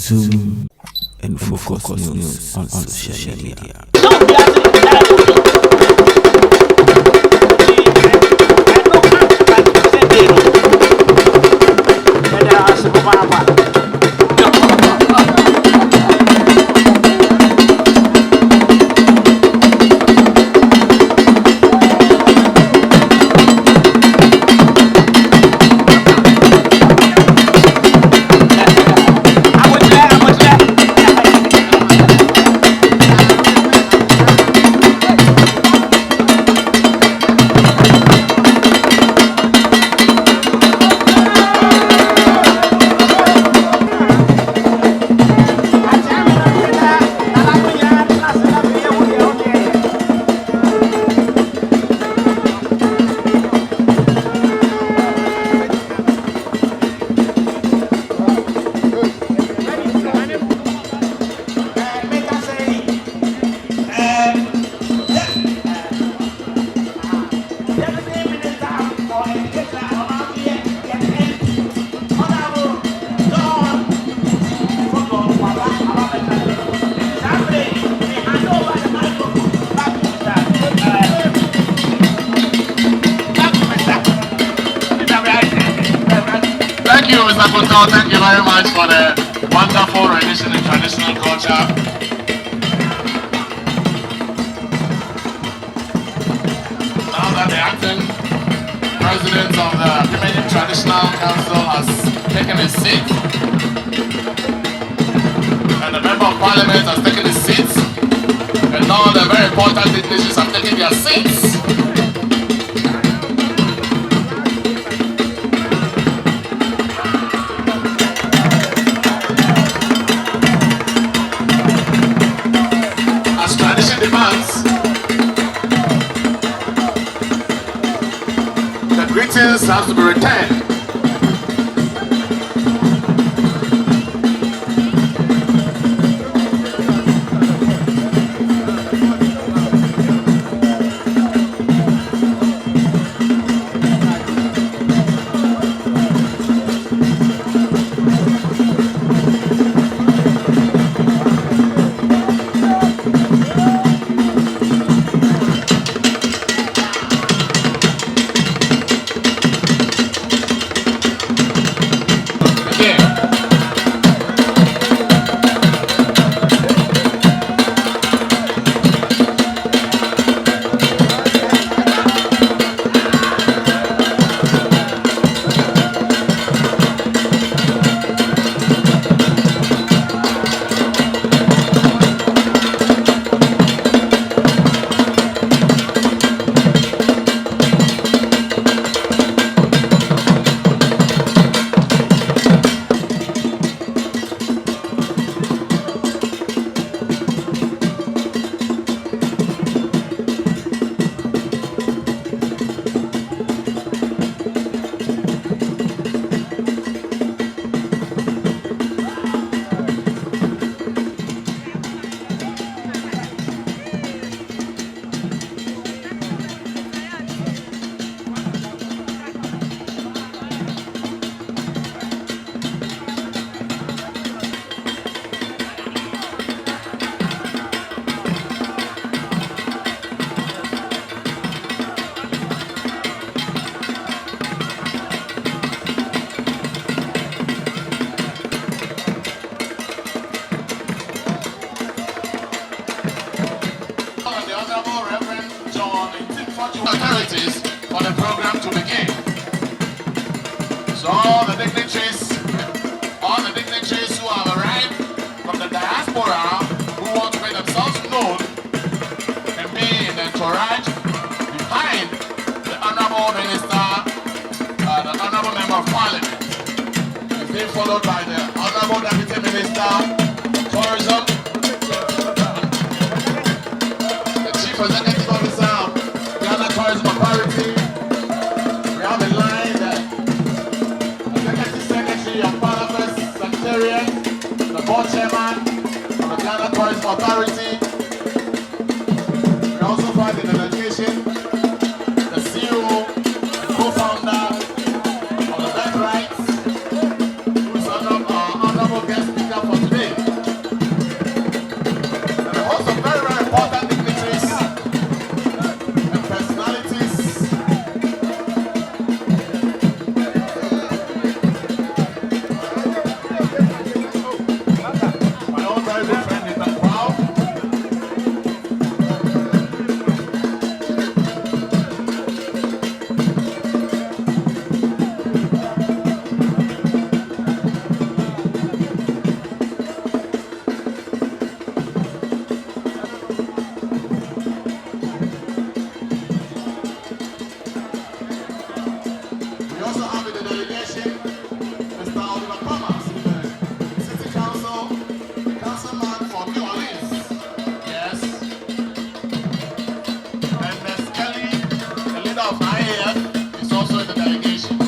Zoom and focus news on social media. Thank you very much for the wonderful rendition in traditional culture. Now that the acting president of the Apemanim Traditional Council has taken his seat, and the member of parliament has taken his seat, and now the very important dignitaries have taken their seats. Demands, the greetings have to be returned. Ntim Fordjour authorities for the program to begin. So all the dignitaries who have arrived from the diaspora who want to make themselves known and be in the entourage behind the Honorable Minister, the Honorable Member of Parliament. He's being followed by the Honorable Deputy Minister, Tourism, the Chief Executive Officer of Ghana's Marty. We have in line the Executive Secretary of Parliament, Secretariat, the Board Chairman of the Ghana Tourism Authority. We also find in the delegation the CEO and co-founder of the Bank Rights, who is our honorable guest speaker for today. delegation, Mr. Oliver Thomas, City Council, Councilman for New Orleans. Yes. And Ms. Kelly, the leader of IAF, is also in the delegation.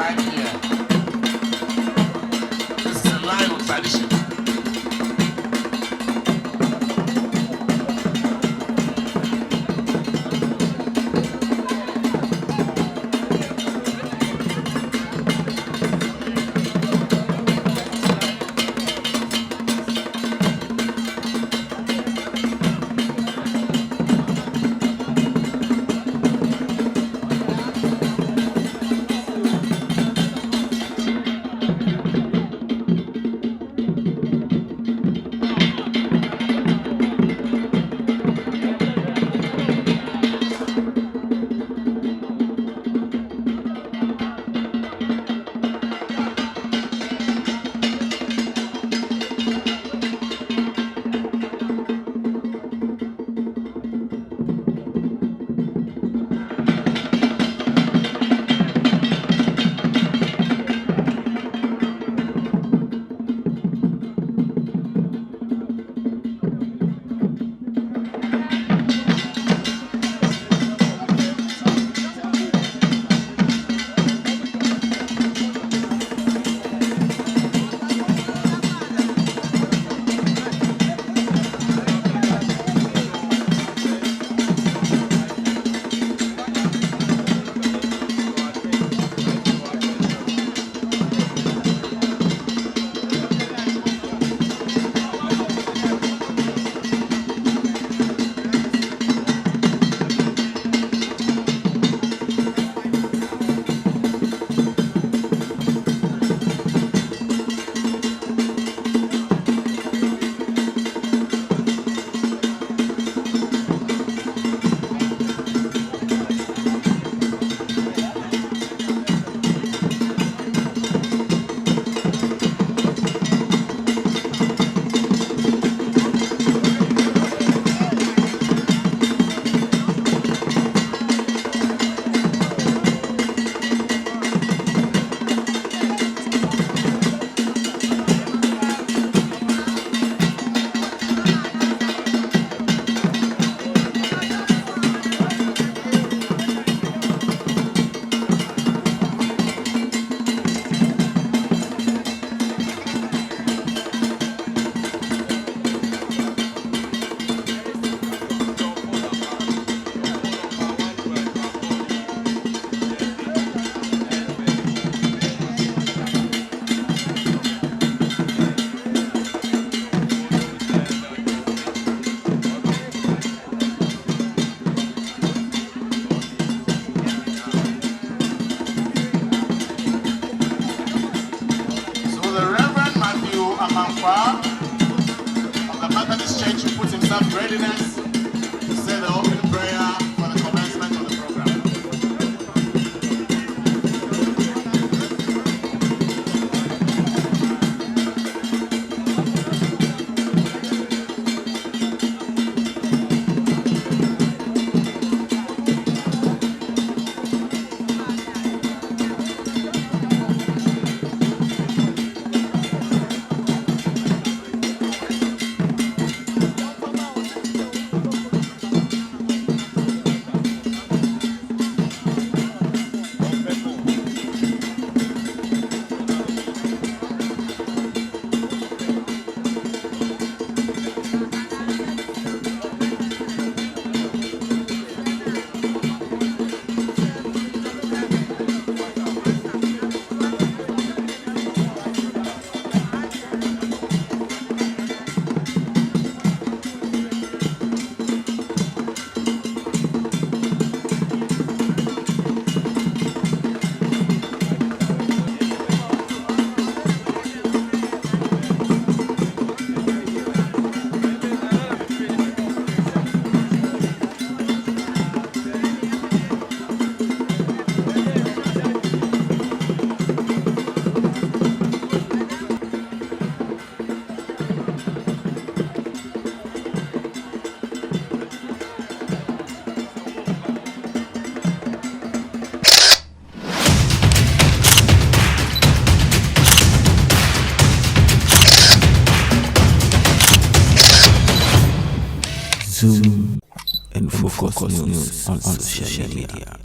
right here. This is a line of tradition. Of the Methodist Church, who puts himself in readiness to say the opening prayer for the commencement of the program. Zoom and focus news on social media.